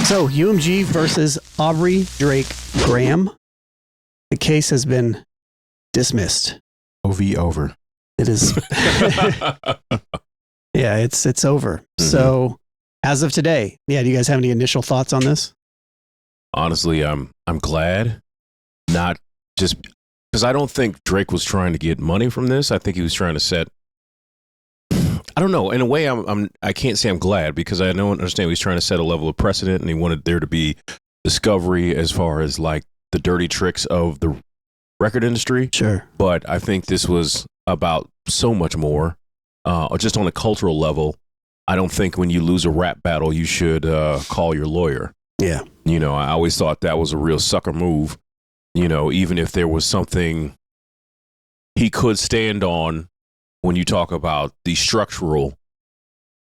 So, UMG versus Aubrey Drake Graham. The case has been dismissed. OV over. It is. Yeah, it's over. Mm-hmm. So, as of today, do you guys have any initial thoughts on this? Honestly, I'm glad, not just because I don't think Drake was trying to get money from this. I think he was trying to set. I don't know. In a way, I can't say I'm glad because I don't understand. He's trying to set a level of precedent, and he wanted there to be discovery as far as like the dirty tricks of the record industry. Sure. But I think this was about so much more, just on a cultural level. I don't think when you lose a rap battle, you should call your lawyer. Yeah. You know, I always thought that was a real sucker move. You know, even if there was something he could stand on when you talk about the structural,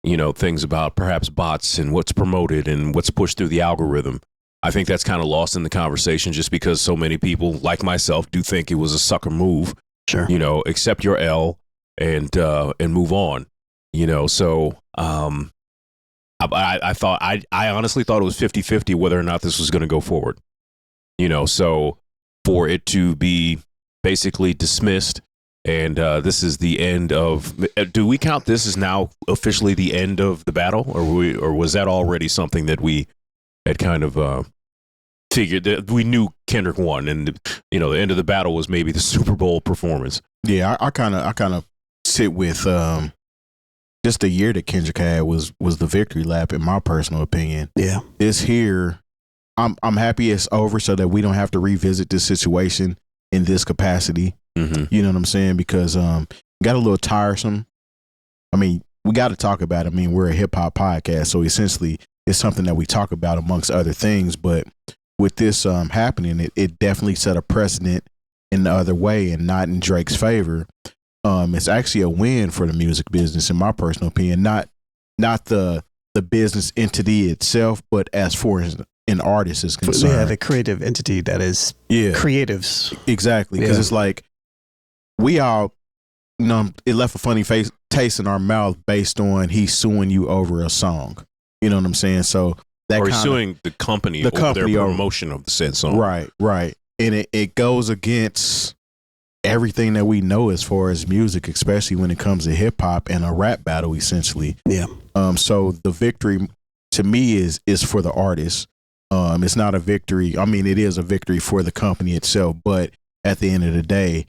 you know, things about perhaps bots and what's promoted and what's pushed through the algorithm. I think that's kind of lost in the conversation just because so many people, like myself, do think it was a sucker move. Sure. You know, accept your L and move on. You know, so I honestly thought it was 50-50 whether or not this was going to go forward. You know, so for it to be basically dismissed and this is the end of, do we count this as now officially the end of the battle, or was that already something that we had kind of figured that we knew Kendrick won, and you know the end of the battle was maybe the Super Bowl performance? Yeah, I kind of sit with just the year that Kendrick had was the victory lap, in my personal opinion. Yeah, this here, I'm happy it's over so that we don't have to revisit this situation in this capacity. Mm-hmm. You know what I'm saying? Because it got a little tiresome. I mean, we got to talk about it. I mean, we're a hip hop podcast, so essentially it's something that we talk about amongst other things. But with this happening, it definitely set a precedent in the other way and not in Drake's favor. It's actually a win for the music business, in my personal opinion. Not the business entity itself, but as far as an artist is concerned. Yeah, the creative entity that is creatives. Exactly, because it's like we all, you know, it left a funny taste in our mouth based on he's suing you over a song. You know what I'm saying? So that, or he's suing the company over their promotion of the said song. Right. And it goes against everything that we know as far as music, especially when it comes to hip hop and a rap battle, essentially. Yeah. So the victory to me is for the artist. It's not a victory. I mean, it is a victory for the company itself, but at the end of the day,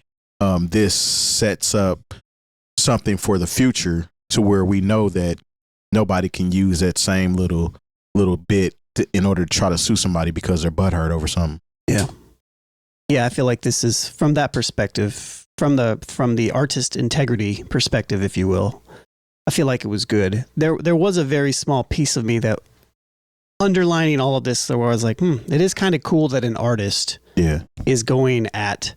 this sets up something for the future to where we know that nobody can use that same little bit in order to try to sue somebody because they're butthurt over something. Yeah, I feel like this is from that perspective, from the artist integrity perspective, if you will. I feel like it was good. There was a very small piece of me that underlining all of this, where I was like, it is kind of cool that an artist is going at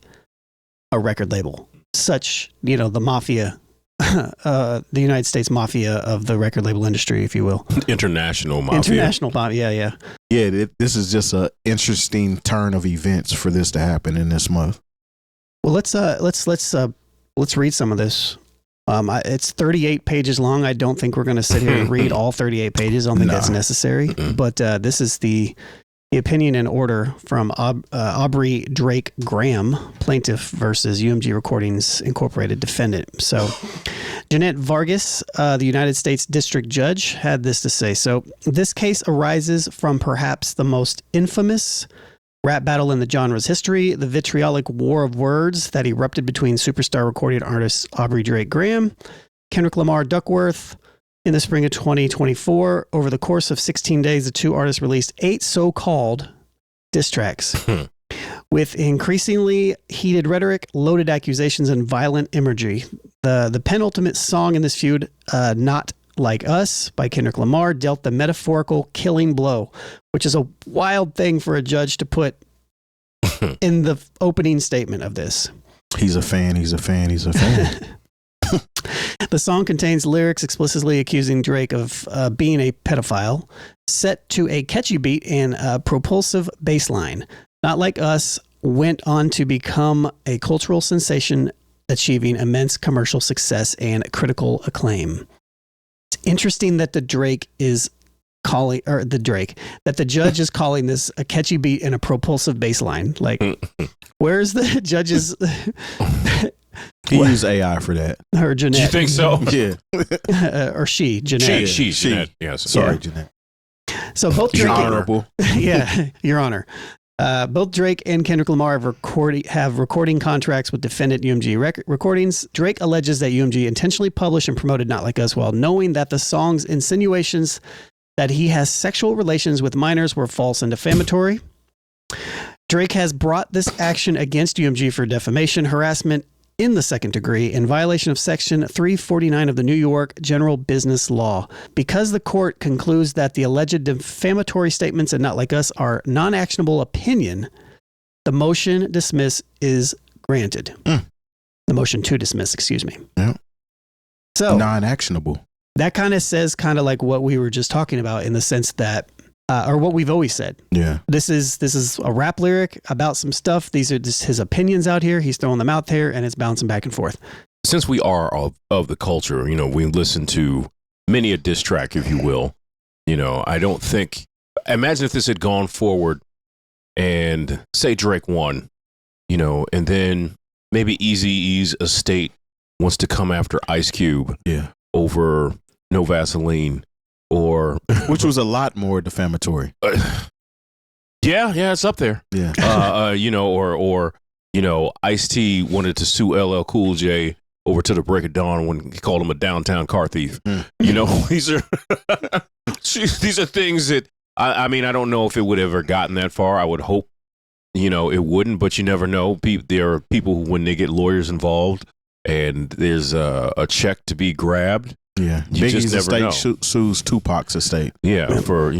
a record label, such, you know, the mafia, the United States mafia of the record label industry, if you will. International mafia. Yeah. Yeah, this is just an interesting turn of events for this to happen in this month. Well, let's read some of this. It's 38 pages long. I don't think we're going to sit here and read all 38 pages. I don't think that's necessary. But this is the opinion and order from Aubrey Drake Graham, plaintiff versus UMG Recordings Incorporated defendant. So Jeanette Vargas, the United States District Judge, had this to say. So this case arises from perhaps the most infamous rap battle in the genre's history, the vitriolic war of words that erupted between superstar recording artists Aubrey Drake Graham, Kendrick Lamar Duckworth. In the spring of 2024, over the course of 16 days, the two artists released 8 so-called diss tracks with increasingly heated rhetoric, loaded accusations, and violent imagery. The penultimate song in this feud, Not Like Us by Kendrick Lamar, dealt the metaphorical killing blow, which is a wild thing for a judge to put in the opening statement of this. He's a fan. The song contains lyrics explicitly accusing Drake of being a pedophile, set to a catchy beat and a propulsive bass line. Not Like Us went on to become a cultural sensation, achieving immense commercial success and critical acclaim. It's interesting that the Drake is that the judge is calling this a catchy beat and a propulsive bass line. Like, where's the judge's? He used AI for that. Or Jeanette. You think so? Yeah. Or Jeanette. She. Jeanette. Yes. Sorry, Jeanette. So both Your Drake Honorable. yeah, Your Honor. Both Drake and Kendrick Lamar have recording contracts with defendant UMG Recordings. Drake alleges that UMG intentionally published and promoted Not Like Us while knowing that the song's insinuations that he has sexual relations with minors were false and defamatory. Drake has brought this action against UMG for defamation, harassment in the second degree in violation of Section 349 of the New York General Business Law. Because the court concludes that the alleged defamatory statements in Not Like Us are non-actionable opinion, the motion to dismiss is granted. The motion to dismiss, excuse me. Yeah. So non-actionable. That kind of says kind of like what we were just talking about in the sense that, or what we've always said. Yeah. This is a rap lyric about some stuff. These are just his opinions out here. He's throwing them out there and it's bouncing back and forth. Since we are of the culture, we listen to many a diss track, if you will. I don't think, imagine if this had gone forward and say Drake won, and then maybe Eazy-E's estate wants to come after Ice Cube over No Vaseline. Or which was a lot more defamatory. Yeah, it's up there. Yeah. Or Ice-T wanted to sue LL Cool J over to the break of dawn when he called him a downtown car thief. These are these are things that I mean, I don't know if it would have ever gotten that far. I would hope it wouldn't, but you never know. There are people who, when they get lawyers involved and there's a check to be grabbed. Yeah, you Biggie's just never estate know. Sues Tupac's estate. Yeah, for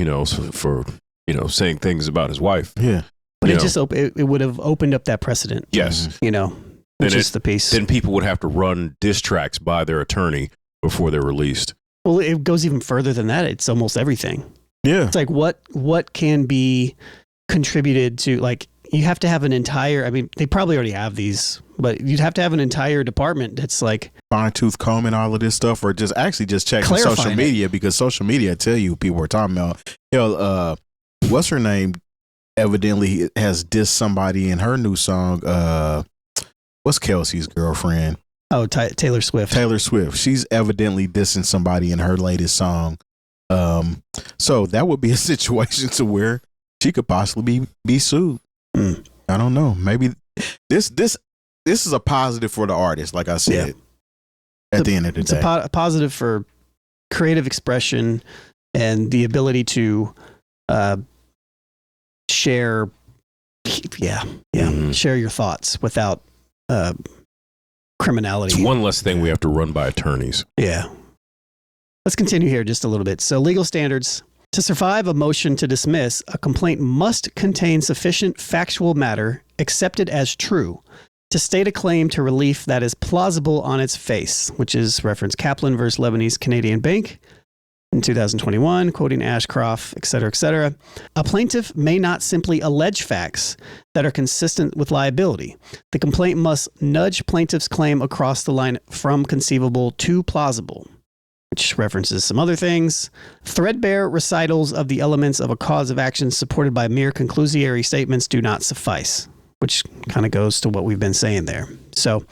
saying things about his wife. Yeah, but it would have opened up that precedent. Yes, which is the piece. Then people would have to run diss tracks by their attorney before they're released. Well, it goes even further than that. It's almost everything. Yeah, it's like what can be contributed to, like, you have to have an entire, I mean, they probably already have these, but you'd have to have an entire department that's like fine tooth comb and all of this stuff, or just check social media, because social media tell you people are talking about. Hell, what's her name? Evidently has dissed somebody in her new song. What's Kelsey's girlfriend? Oh, Taylor Swift. Taylor Swift. She's evidently dissing somebody in her latest song. So that would be a situation to where she could possibly be sued. I don't know. Maybe this is a positive for the artist, like I said. At the end of the day, it's a positive for creative expression and the ability to share. Share your thoughts without criminality. It's one less thing we have to run by attorneys. Yeah. Let's continue here just a little bit. So, legal standards. To survive a motion to dismiss, a complaint must contain sufficient factual matter accepted as true to state a claim to relief that is plausible on its face, which is reference Kaplan versus Lebanese Canadian Bank in 2021, quoting Ashcroft, et cetera, et cetera. A plaintiff may not simply allege facts that are consistent with liability. The complaint must nudge plaintiff's claim across the line from conceivable to plausible, which references some other things. Threadbare recitals of the elements of a cause of action supported by mere conclusory statements do not suffice, which kind of goes to what we've been saying there. So,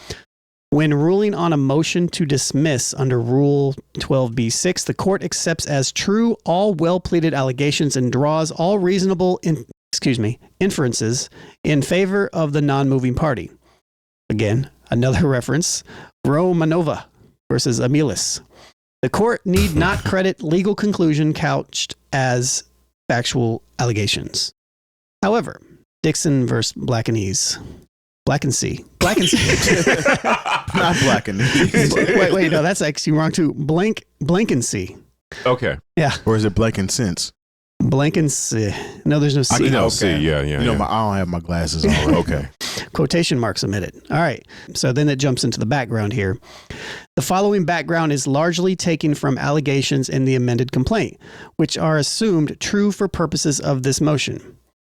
when ruling on a motion to dismiss under Rule 12b-6, the court accepts as true all well-pleaded allegations and draws all reasonable inferences in favor of the non-moving party. Again, another reference, Romanova versus Amelis. The court need not credit legal conclusion couched as factual allegations. However, Dixon versus Blackensee. Not Blackensee. wait, no, that's actually wrong too. Blankensee. Okay. Yeah. Or is it Blankensee? Blankensee. No, there's no C. I know C. Yeah. I don't have my glasses on. Right? Okay. Quotation marks omitted. All right. So then it jumps into the background here. The following background is largely taken from allegations in the amended complaint, which are assumed true for purposes of this motion.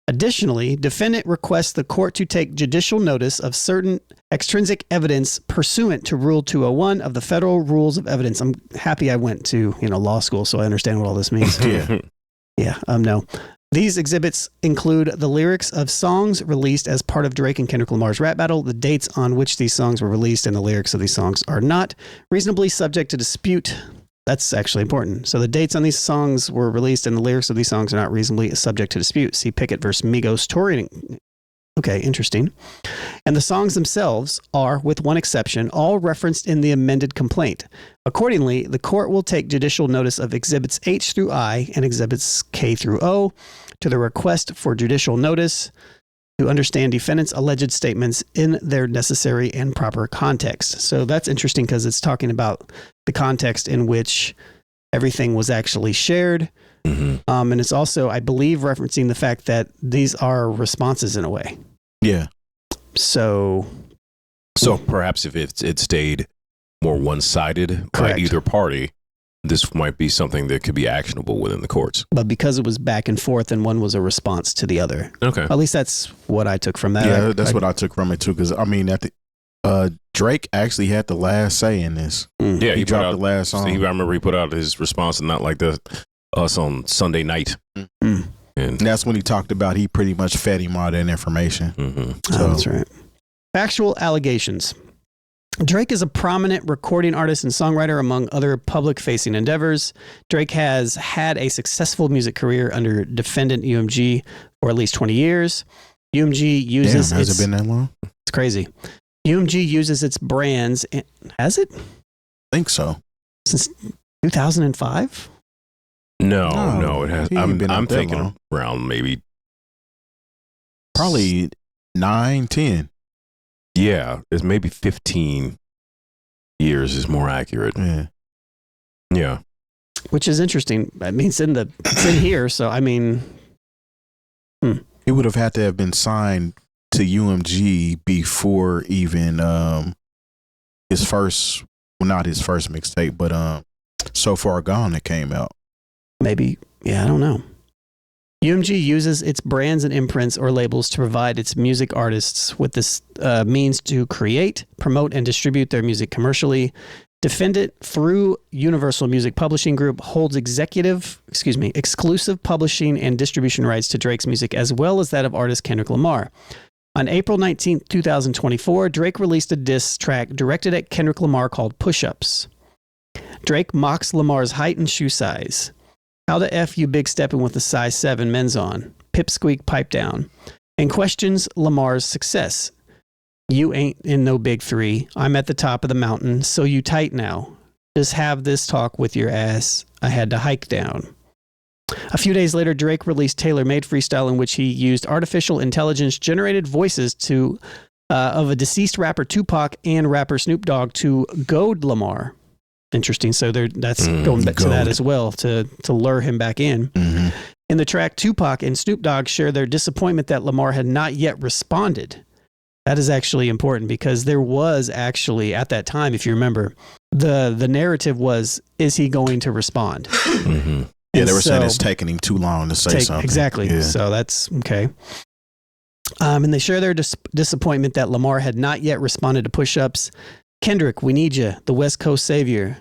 Additionally, defendant requests the court to take judicial notice of certain extrinsic evidence pursuant to Rule 201 of the Federal Rules of Evidence. I'm happy I went to law school, so I understand what all this means. Yeah. No. These exhibits include the lyrics of songs released as part of Drake and Kendrick Lamar's rap battle, the dates on which these songs were released, and the lyrics of these songs are not reasonably subject to dispute. That's actually important. So the dates on these songs were released and the lyrics of these songs are not reasonably subject to dispute. See Pickett versus Migos touring. Okay, interesting. And the songs themselves are, with one exception, all referenced in the amended complaint. Accordingly, the court will take judicial notice of Exhibits H through I and Exhibits K through O to the request for judicial notice to understand defendants' alleged statements in their necessary and proper context. So that's interesting because it's talking about the context in which everything was actually shared. Mm-hmm. And it's also, I believe, referencing the fact that these are responses in a way. Yeah. So perhaps if it stayed more one-sided by either party, this might be something that could be actionable within the courts. But because it was back and forth and one was a response to the other. Okay. At least that's what I took from that. Yeah, that's what I took from it too. Because I mean, Drake actually had the last say in this. Mm. Yeah, he dropped the last song. I remember he put out his response and not like us on Sunday night. Mm. And that's when he talked about he pretty much fed him all that information. Mm-hmm. So, that's right. Factual allegations. Drake is a prominent recording artist and songwriter among other public-facing endeavors. Drake has had a successful music career under defendant UMG for at least 20 years. UMG uses has it been that long? It's crazy. UMG uses its brands. Has it? I think so. Since 2005? No, it has. I'm thinking long. Around maybe probably 9, 10. Yeah, it's maybe 15 years is more accurate. Yeah. Which is interesting. I mean, it's in here. So, I mean, He would have had to have been signed to UMG before even his first, well, not his first mixtape, but So Far Gone that came out. Maybe. Yeah, I don't know. UMG uses its brands and imprints or labels to provide its music artists with this means to create, promote, and distribute their music commercially. Defendant, through Universal Music Publishing Group, holds exclusive publishing and distribution rights to Drake's music, as well as that of artist Kendrick Lamar. On April 19, 2024, Drake released a diss track directed at Kendrick Lamar called Push-Ups. Drake mocks Lamar's height and shoe size. How the F you big stepping with a size 7 men's on? Pipsqueak pipe down. And questions Lamar's success. You ain't in no big 3. I'm at the top of the mountain, so you tight now. Just have this talk with your ass. I had to hike down. A few days later, Drake released Tailor Made Freestyle, in which he used artificial intelligence-generated voices of a deceased rapper Tupac and rapper Snoop Dogg to goad Lamar. Interesting. So that's going back to that as well, to lure him back in. Mm-hmm. In the track, Tupac and Snoop Dogg share their disappointment that Lamar had not yet responded. That is actually important because there was actually, at that time, if you remember, the narrative was, is he going to respond? Mm-hmm. Yeah, they were saying it's taking him too long to say something. Exactly. Yeah. So that's okay. And they share their disappointment that Lamar had not yet responded to push-ups. Kendrick, we need you, the West Coast savior.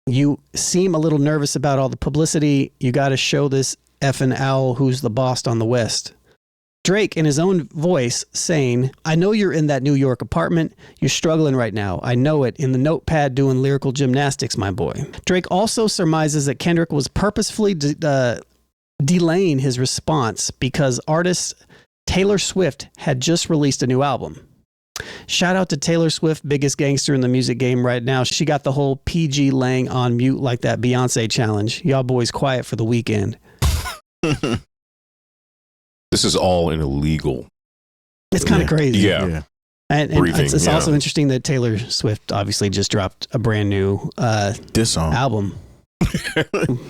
You seem a little nervous about all the publicity. You got to show this effing owl who's the boss on the West. Drake, in his own voice, saying, I know you're in that New York apartment. You're struggling right now. I know it. In the notepad doing lyrical gymnastics, my boy. Drake also surmises that Kendrick was purposefully delaying his response because artist Taylor Swift had just released a new album. Shout out to Taylor Swift, biggest gangster in the music game right now. She got the whole PG Lang on mute like that Beyonce challenge. Y'all boys quiet for the weekend. This is all an illegal. It's kind of crazy. Yeah. And it's also interesting that Taylor Swift obviously just dropped a brand new diss song album.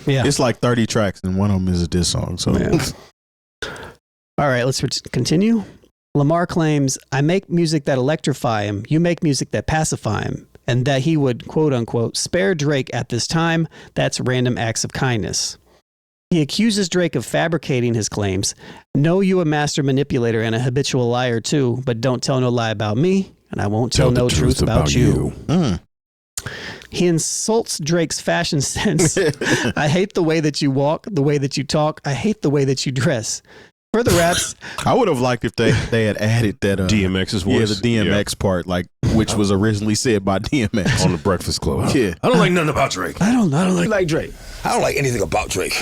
Yeah. It's like 30 tracks and one of them is a diss song. So, yeah. All right, let's continue. Lamar claims, I make music that electrify him. You make music that pacify him. And that he would, quote unquote, spare Drake at this time. That's random acts of kindness. He accuses Drake of fabricating his claims. Know you a master manipulator and a habitual liar too, but don't tell no lie about me, and I won't tell no truth about you. He insults Drake's fashion sense. I hate the way that you walk, the way that you talk. I hate the way that you dress. Further raps. I would have liked if they had added that DMX's voice. Yeah, the DMX part, like which was originally said by DMX on the Breakfast Club. Yeah, I don't like nothing about Drake. I don't like Drake. I don't like anything about Drake.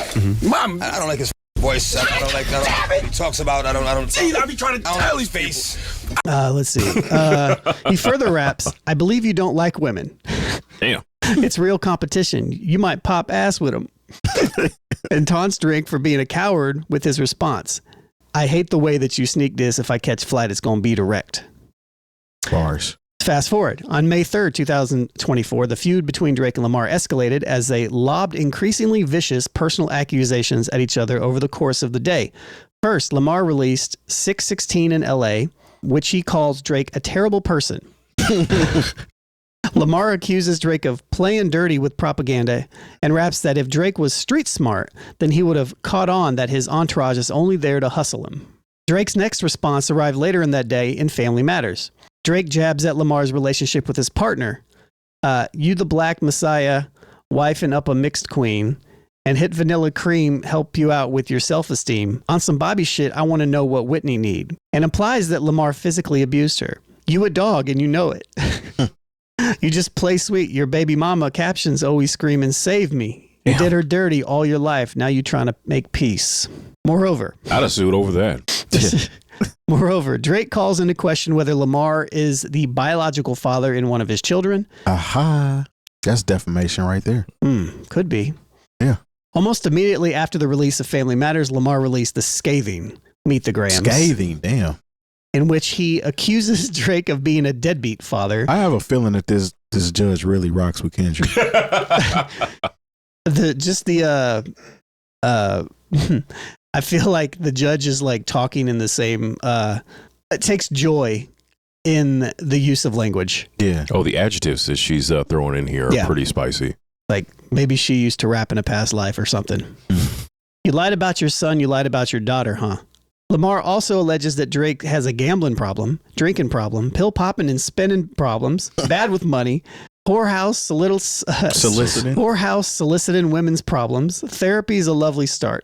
Mom, I don't like his voice. I don't like that. He talks about. I don't. See, I be trying to tell his face. Let's see. He further raps. I believe you don't like women. Damn. It's real competition. You might pop ass with him. And taunts Drake for being a coward with his response. I hate the way that you sneak this. If I catch flight, it's going to be direct. Bars. Fast forward. On May 3rd, 2024, the feud between Drake and Lamar escalated as they lobbed increasingly vicious personal accusations at each other over the course of the day. First, Lamar released 616 in LA, which he calls Drake a terrible person. Lamar accuses Drake of playing dirty with propaganda and raps that if Drake was street smart, then he would have caught on that his entourage is only there to hustle him. Drake's next response arrived later in that day in Family Matters. Drake jabs at Lamar's relationship with his partner. You the black messiah, wifing up a mixed queen, and hit Vanilla Cream help you out with your self-esteem. On some Bobby shit, I want to know what Whitney need. And implies that Lamar physically abused her. You a dog and you know it. You just play sweet. Your baby mama captions always screaming, save me. You did her dirty all your life. Now you trying to make peace. Moreover. I'd have sued over that. Moreover, Drake calls into question whether Lamar is the biological father in one of his children. Aha. That's defamation right there. Could be. Yeah. Almost immediately after the release of Family Matters, Lamar released the scathing Meet the Grahams. Scathing, damn. In which he accuses Drake of being a deadbeat father. I have a feeling that this judge really rocks with Kendrick. I feel like the judge is like talking in the same, it takes joy in the use of language. Yeah. Oh, the adjectives that she's throwing in here are pretty spicy. Like maybe she used to rap in a past life or something. You lied about your son, you lied about your daughter, huh? Lamar also alleges that Drake has a gambling problem, drinking problem, pill popping and spending problems, bad with money, whorehouse soliciting women's problems. Therapy is a lovely start.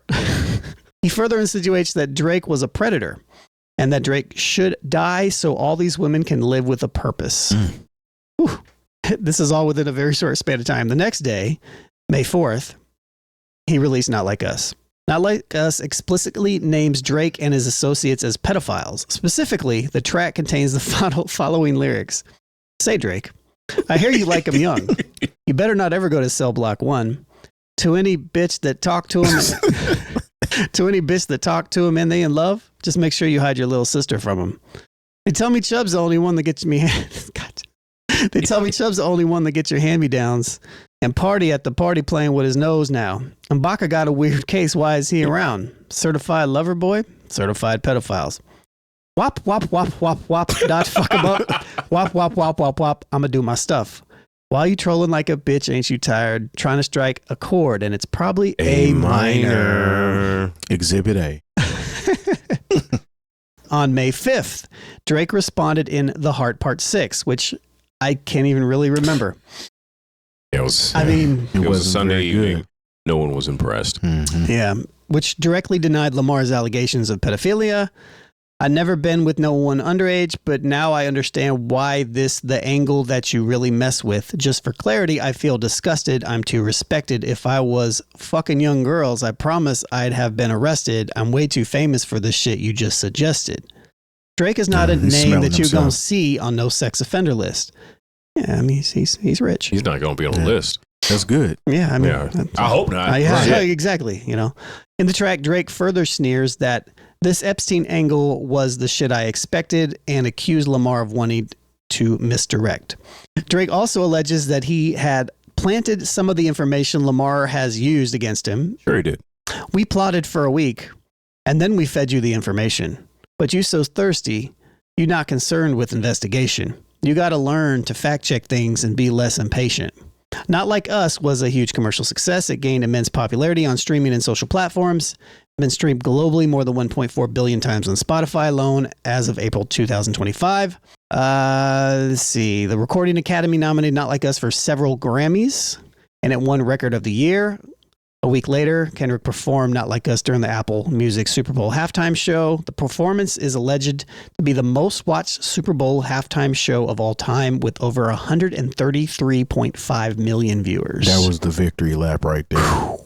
He further insinuates that Drake was a predator and that Drake should die so all these women can live with a purpose. Whew. This is all within a very short span of time. The next day, May 4th, he released Not Like Us. Not Like Us explicitly names Drake and his associates as pedophiles. Specifically, the track contains the following lyrics. Say, Drake, I hear you like him young. You better not ever go to cell block 1. To any bitch that talk to him, and they in love, just make sure you hide your little sister from him. They tell me Chubb's the only one that gets me. They tell me Chubb's the only one that gets your hand-me-downs and party at the party playing with his nose now. And Baca got a weird case. Why is he around? Certified lover boy? Certified pedophiles. Wop, wop, wop, wop, wop. Dodge, fuck him up. Wop, wop, wop, wop, wop. I'ma do my stuff. While you trolling like a bitch, ain't you tired? Trying to strike a chord, and it's probably A minor. Exhibit A. On May 5th, Drake responded in The Heart Part 6, which I can't even really remember. It was a Sunday evening. No one was impressed. Mm-hmm. Yeah, which directly denied Lamar's allegations of pedophilia. I've never been with no one underage, but now I understand why the angle that you really mess with. Just for clarity, I feel disgusted. I'm too respected. If I was fucking young girls, I promise I'd have been arrested. I'm way too famous for the shit you just suggested. Drake is not a name that you're going to see on no sex offender list. Yeah, I mean, he's rich. He's not going to be on the list. That's good. Yeah, I mean, I hope not. Yeah, exactly. You know, in the track, Drake further sneers that this Epstein angle was the shit I expected and accused Lamar of wanting to misdirect. Drake also alleges that he had planted some of the information Lamar has used against him. Sure he did. We plotted for a week, and then we fed you the information. But you so thirsty, you're not concerned with investigation. You got to learn to fact check things and be less impatient. Not Like Us was a huge commercial success. It gained immense popularity on streaming and social platforms. Been streamed globally more than 1.4 billion times on Spotify alone as of April 2025. Let's see. The Recording Academy nominated Not Like Us for several Grammys, and it won Record of the Year. A week later, Kendrick performed Not Like Us during the Apple Music Super Bowl halftime show. The performance is alleged to be the most watched Super Bowl halftime show of all time, with over 133.5 million viewers. That was the victory lap right there.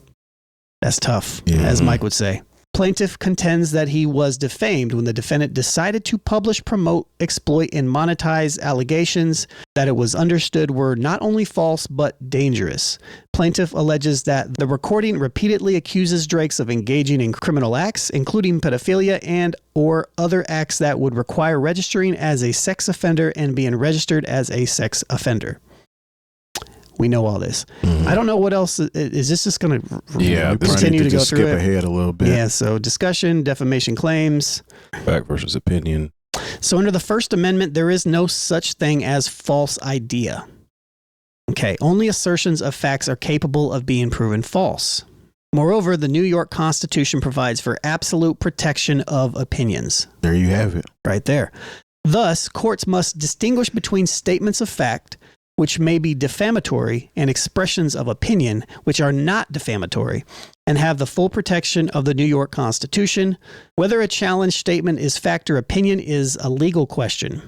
That's tough, as Mike would say. Plaintiff contends that he was defamed when the defendant decided to publish, promote, exploit, and monetize allegations that it was understood were not only false but dangerous. Plaintiff alleges that the recording repeatedly accuses Drake of engaging in criminal acts, including pedophilia and or other acts that would require registering as a sex offender and being registered as a sex offender. We know all this. I don't know what else. Is this just going to continue to go through it? Ahead a little bit. Yeah, so discussion, defamation claims. Fact versus opinion. So under the First Amendment, there is no such thing as false idea. Okay, only assertions of facts are capable of being proven false. Moreover, the New York Constitution provides for absolute protection of opinions. There you have it. Right there. Thus, courts must distinguish between statements of fact, which may be defamatory, and expressions of opinion, which are not defamatory, and have the full protection of the New York Constitution. Whether a challenged statement is fact or opinion is a legal question.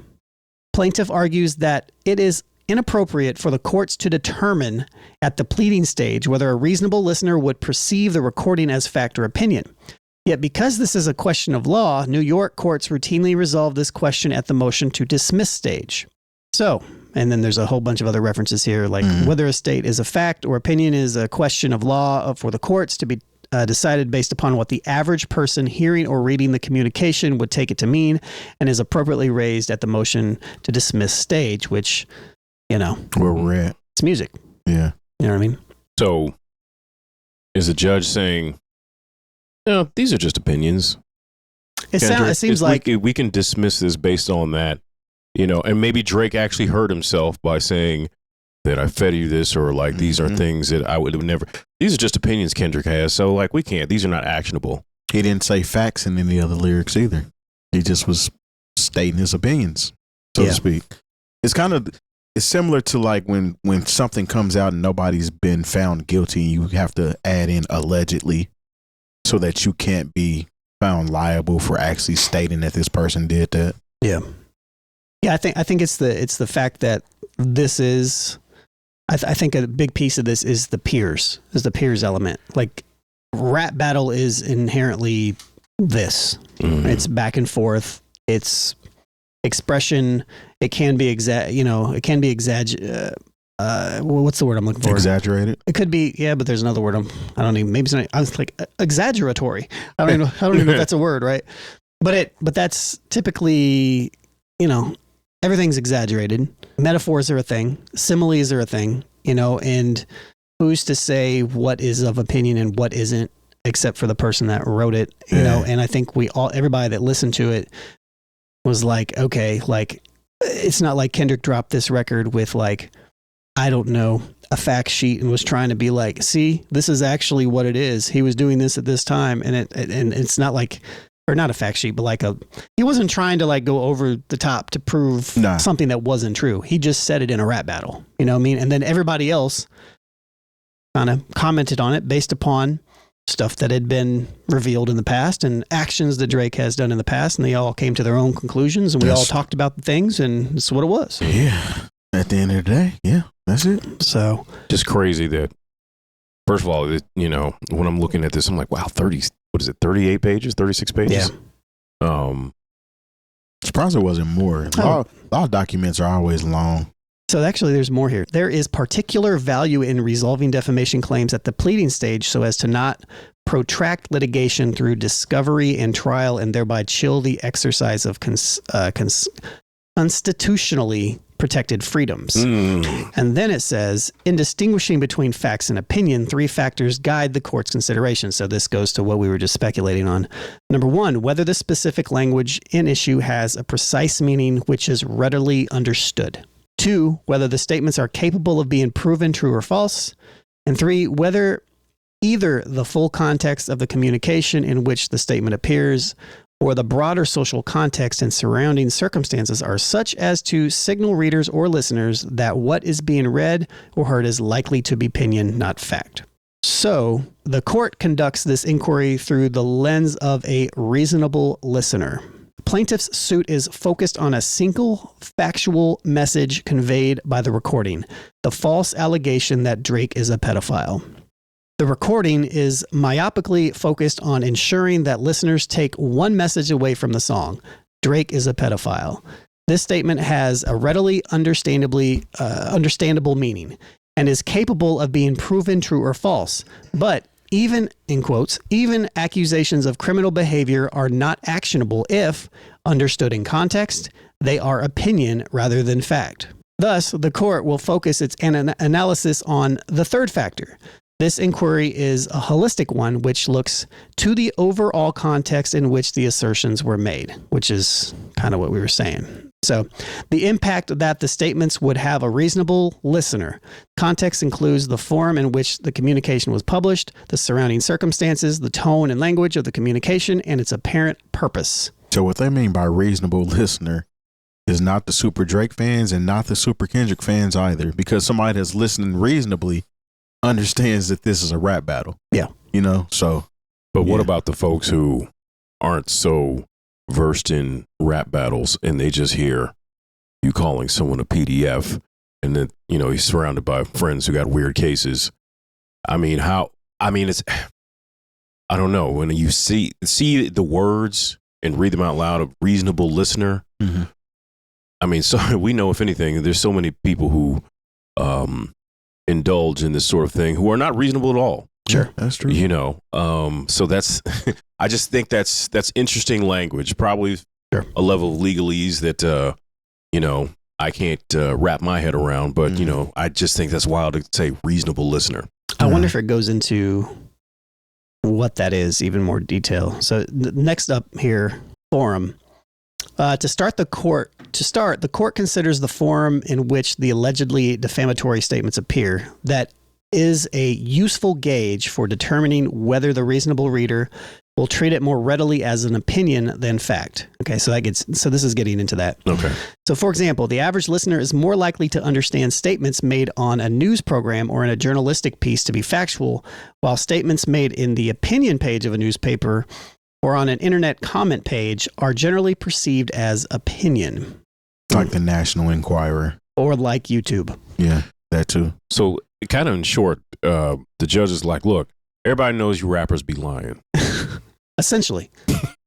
Plaintiff argues that it is inappropriate for the courts to determine at the pleading stage whether a reasonable listener would perceive the recording as fact or opinion. Yet because this is a question of law, New York courts routinely resolve this question at the motion to dismiss stage. So, and then there's a whole bunch of other references here, like whether a state is a fact or opinion is a question of law for the courts to be decided based upon what the average person hearing or reading the communication would take it to mean, and is appropriately raised at the motion to dismiss stage, which, you know, where we're at. It's music. Yeah. You know what I mean? So is the judge saying, no, these are just opinions? It seems like we can dismiss this based on that. You know, and maybe Drake actually hurt himself by saying that I fed you this, or like these are things that I would have never. These are just opinions Kendrick has, so like we can't. These are not actionable. He didn't say facts in any other lyrics either. He just was stating his opinions, so to speak. It's similar to like when something comes out and nobody's been found guilty, and you have to add in allegedly, so that you can't be found liable for actually stating that this person did that. Yeah. Yeah, I think it's the fact that this is, I think a big piece of this is the peers element. Like rap battle is inherently this. It's back and forth. It's expression. It can be what's the word I'm looking for? Exaggerated. It could be, yeah, but there's another word. I don't even, maybe it's not, I was like exaggeratory. I don't even know if that's a word, right? But that's typically, you know, everything's exaggerated. Metaphors are a thing. Similes are a thing, you know, and who's to say what is of opinion and what isn't, except for the person that wrote it, you know? And I think everybody that listened to it was like, okay, like, it's not like Kendrick dropped this record with like, I don't know, a fact sheet and was trying to be like, see, this is actually what it is. He was doing this at this time. And it's not like, or not a fact sheet, but like he wasn't trying to like go over the top to prove something that wasn't true. He just said it in a rap battle, you know what I mean? And then everybody else kind of commented on it based upon stuff that had been revealed in the past and actions that Drake has done in the past. And they all came to their own conclusions, and we all talked about the things, and it's what it was. Yeah. At the end of the day. Yeah. That's it. So just crazy that, first of all, you know, when I'm looking at this, I'm like, wow, 38 pages, 36 pages? Yeah. Surprised it wasn't more. Law documents are always long. So actually, there's more here. There is particular value in resolving defamation claims at the pleading stage so as to not protract litigation through discovery and trial, and thereby chill the exercise of constitutionally protected freedoms. And then it says, in distinguishing between facts and opinion, 3 factors guide the court's consideration. So this goes to what we were just speculating on. Number 1, whether the specific language in issue has a precise meaning which is readily understood. 2, whether the statements are capable of being proven true or false. And 3, whether either the full context of the communication in which the statement appears or the broader social context and surrounding circumstances are such as to signal readers or listeners that what is being read or heard is likely to be opinion, not fact. So, the court conducts this inquiry through the lens of a reasonable listener. Plaintiff's suit is focused on a single factual message conveyed by the recording, the false allegation that Drake is a pedophile. The recording is myopically focused on ensuring that listeners take one message away from the song: Drake is a pedophile. This statement has a readily understandable meaning and is capable of being proven true or false. But even, in quotes, even accusations of criminal behavior are not actionable if, understood in context, they are opinion rather than fact. Thus, the court will focus its analysis on the third factor. This inquiry is a holistic one, which looks to the overall context in which the assertions were made, which is kind of what we were saying. So, the impact that the statements would have a reasonable listener. Context includes the form in which the communication was published, the surrounding circumstances, the tone and language of the communication, and its apparent purpose. So what they mean by reasonable listener is not the Super Drake fans and not the Super Kendrick fans either, because somebody that's listening reasonably understands that this is a rap battle. Yeah. You know, so. But what about the folks who aren't so versed in rap battles and they just hear you calling someone a PDF and then, you know, he's surrounded by friends who got weird cases? I mean, it's, I don't know. When you see the words and read them out loud, a reasonable listener. Mm-hmm. I mean, so we know, if anything, there's so many people who indulge in this sort of thing who are not reasonable at all. Sure, that's true. You know, so that's, I just think that's interesting language, probably a level of legalese that, you know, I can't wrap my head around, but, you know, I just think that's wild to say reasonable listener. I wonder if it goes into what that is, even more detail. So next up here, forum. The court considers the forum in which the allegedly defamatory statements appear. That is a useful gauge for determining whether the reasonable reader will treat it more readily as an opinion than fact. Okay, so this is getting into that. Okay. So, for example, the average listener is more likely to understand statements made on a news program or in a journalistic piece to be factual, while statements made in the opinion page of a newspaper or on an internet comment page are generally perceived as opinion. Like the National Enquirer. Or like YouTube. Yeah, that too. So, kind of in short, the judge is like, look, everybody knows you rappers be lying. Essentially,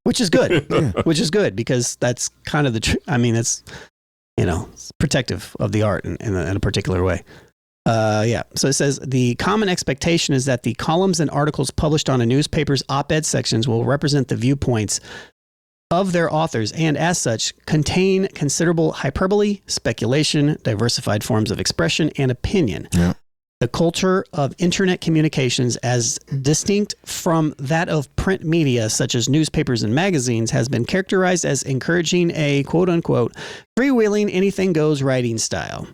which is good. Yeah. Which is good, because that's kind of that's, you know, it's protective of the art in a particular way. Yeah. So it says the common expectation is that the columns and articles published on a newspaper's op-ed sections will represent the viewpoints of their authors and, as such, contain considerable hyperbole, speculation, diversified forms of expression, and opinion. Yeah. The culture of internet communications, as distinct from that of print media such as newspapers and magazines, has been characterized as encouraging a quote-unquote freewheeling anything-goes writing style.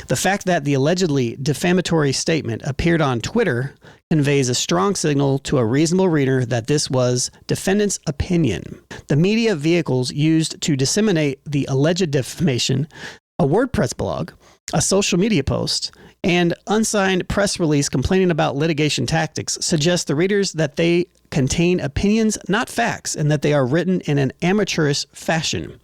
The fact that the allegedly defamatory statement appeared on Twitter conveys a strong signal to a reasonable reader that this was defendant's opinion. The media vehicles used to disseminate the alleged defamation, a WordPress blog, a social media post, and unsigned press release complaining about litigation tactics, suggest the readers that they contain opinions, not facts, and that they are written in an amateurish fashion.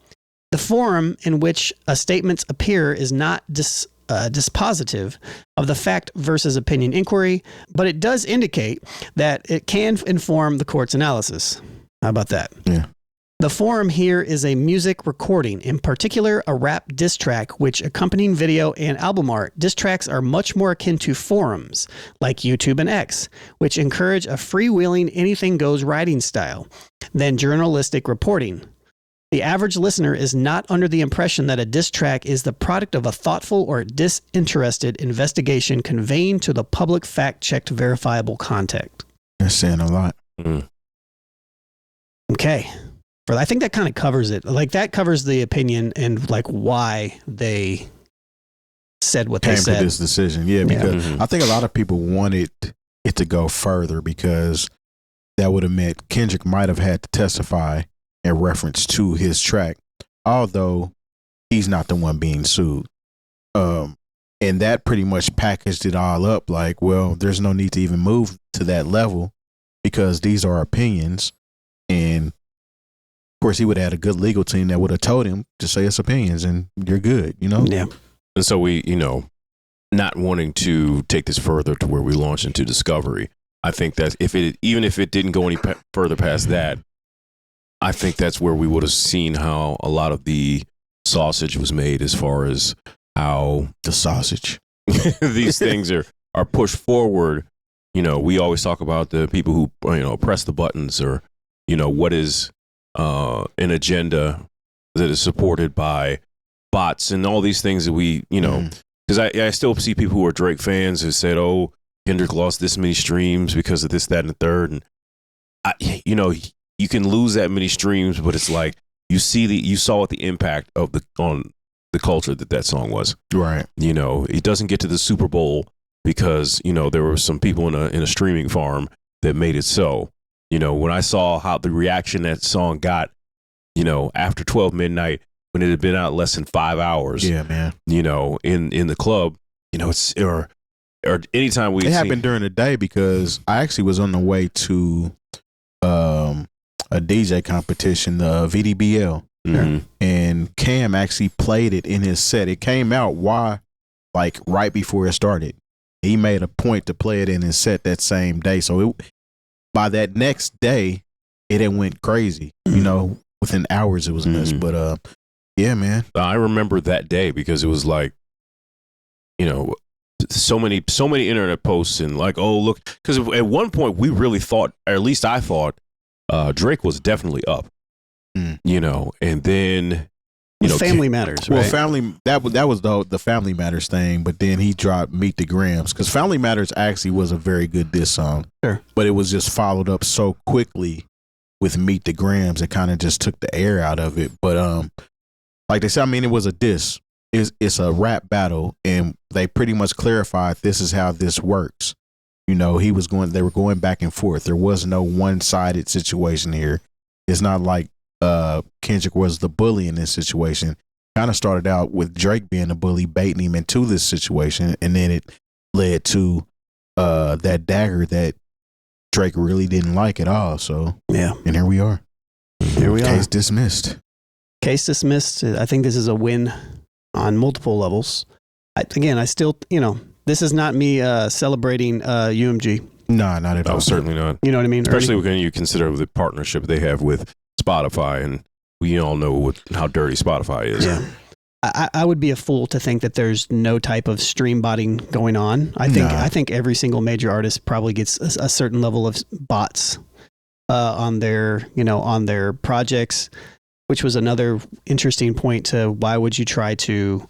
The forum in which statements appear is not dispositive of the fact versus opinion inquiry, but it does indicate that it can inform the court's analysis. How about that? Yeah. The forum here is a music recording, in particular a rap diss track, which accompanying video and album art. Diss tracks are much more akin to forums, like YouTube and X, which encourage a freewheeling anything-goes writing style, than journalistic reporting. The average listener is not under the impression that a diss track is the product of a thoughtful or disinterested investigation conveying to the public fact-checked verifiable content. That's saying a lot. Mm. Okay. But I think that kind of covers it. Like, that covers the opinion and like why they said what they said. Came to this decision. Yeah, because Mm-hmm. I think a lot of people wanted it to go further, because that would have meant Kendrick might have had to testify in reference to his track, although he's not the one being sued. And that pretty much packaged it all up like, well, there's no need to even move to that level because these are opinions. And of course, he would have had a good legal team that would have told him to say it's opinions and you're good, you know? Yeah. And so we, not wanting to take this further to where we launch into discovery, I think that even if it didn't go any further past that, I think that's where we would have seen how a lot of the sausage was made as far as how The sausage. these things are pushed forward. We always talk about the people who, press the buttons or, what is an agenda that is supported by bots and all these things that we, because I still see people who are Drake fans who said, oh, Kendrick lost this many streams because of this, that, and the third. And, you can lose that many streams, but it's like you saw what the impact on the culture that song was. Right. It doesn't get to the Super Bowl because, there were some people in a streaming farm that made it so. When I saw how the reaction that song got, after 12 midnight, when it had been out less than 5 hours. Yeah, man. In the club, it's or anytime we. It happened during the day because I actually was on the way to a DJ competition, the VDBL, and Cam actually played it in his set. It came out right before it started. He made a point to play it in his set that same day. So by that next day, it went crazy. Within hours it was missed. But yeah, man. I remember that day because it was like, so many internet posts and like, oh look, because at one point we really thought, or at least I thought, Drake was definitely up. And then Family Matters, right? Well, that was the Family Matters thing, but then he dropped Meet the Grams because Family Matters actually was a very good diss song. Sure. But it was just followed up so quickly with Meet the Grams, it kind of just took the air out of it. But like they said, it was a diss. It's a rap battle, and they pretty much clarified this is how this works. They were going back and forth. There was no one-sided situation here. It's not like Kendrick was the bully in this situation. Kind of started out with Drake being the bully, baiting him into this situation, and then it led to that dagger that Drake really didn't like at all. So yeah, and here we are. Case dismissed. Case dismissed. I think this is a win on multiple levels. I still, this is not me celebrating UMG. No, not at all. No, certainly not. You know what I mean? Especially when you consider the partnership they have with Spotify, and we all know how dirty Spotify is. Yeah. I would be a fool to think that there's no type of stream botting going on. I think every single major artist probably gets a certain level of bots on their projects, which was another interesting point to why would you try to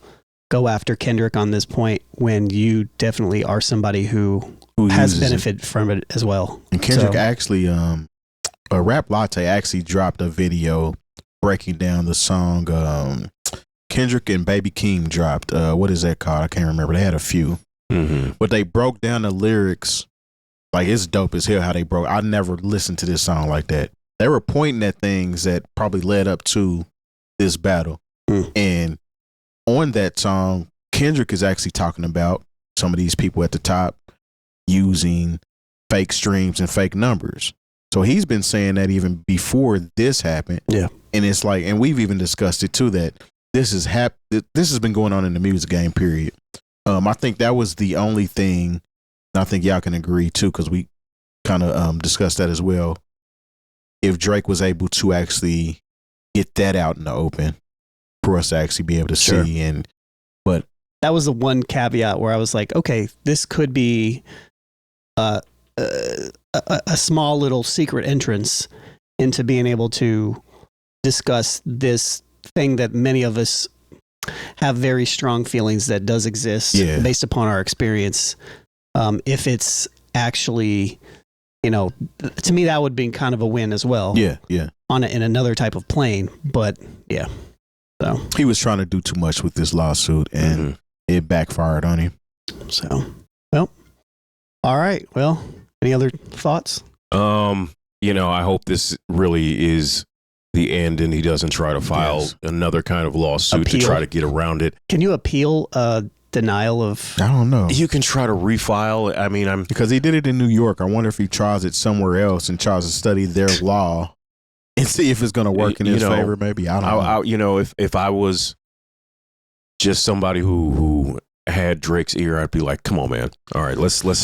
go after Kendrick on this point when you definitely are somebody who has benefited from it as well. And Kendrick actually, Rap Latte actually dropped a video breaking down the song. Kendrick and Baby Keem dropped. What is that called? I can't remember. They had a few, but they broke down the lyrics. Like, it's dope as hell how they broke. I never listened to this song like that. They were pointing at things that probably led up to this battle. And on that song, Kendrick is actually talking about some of these people at the top using fake streams and fake numbers. So he's been saying that even before this happened. Yeah. And it's like, and we've even discussed it too, that this has been going on in the music game, period. I think that was the only thing, and I think y'all can agree too, because we kind of discussed that as well. If Drake was able to actually get that out in the open for us to actually be able to see, but that was the one caveat where I was like, okay, this could be a small little secret entrance into being able to discuss this thing that many of us have very strong feelings that does exist based upon our experience. If it's actually, to me, that would be kind of a win as well. Yeah. In another type of plane, but yeah. So he was trying to do too much with this lawsuit, and it backfired on him. So, well, all right. Well, any other thoughts? I hope this really is the end and he doesn't try to file another kind of lawsuit to try to get around it. Can you appeal denial of? I don't know. You can try to refile. I mean, because he did it in New York. I wonder if he tries it somewhere else and tries to study their law and see if it's going to work in his favor. Maybe I don't know. If I was just somebody who had Drake's ear, I'd be like, "Come on, man. All right, let's move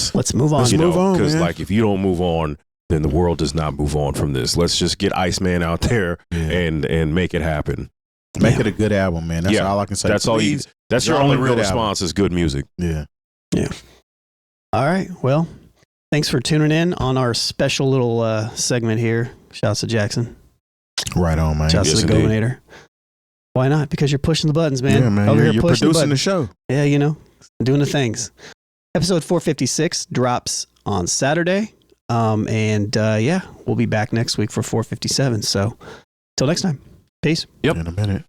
on. Let's move on, because man. like if you don't move on, then the world does not move on from this. Let's just get Iceman out there and make it happen. Make it a good album, man. That's all I can say. That's all you. That's your only real response is good music. Yeah. All right. Well, thanks for tuning in on our special little segment here. Shouts to Jackson. Right on, man. Shouts to the Governor. Why not? Because you're pushing the buttons, man. Yeah, man. Over You're here pushing producing the show. Yeah, doing the things. Episode 456 drops on Saturday. We'll be back next week for 457. So, till next time. Peace. Yep. In a minute.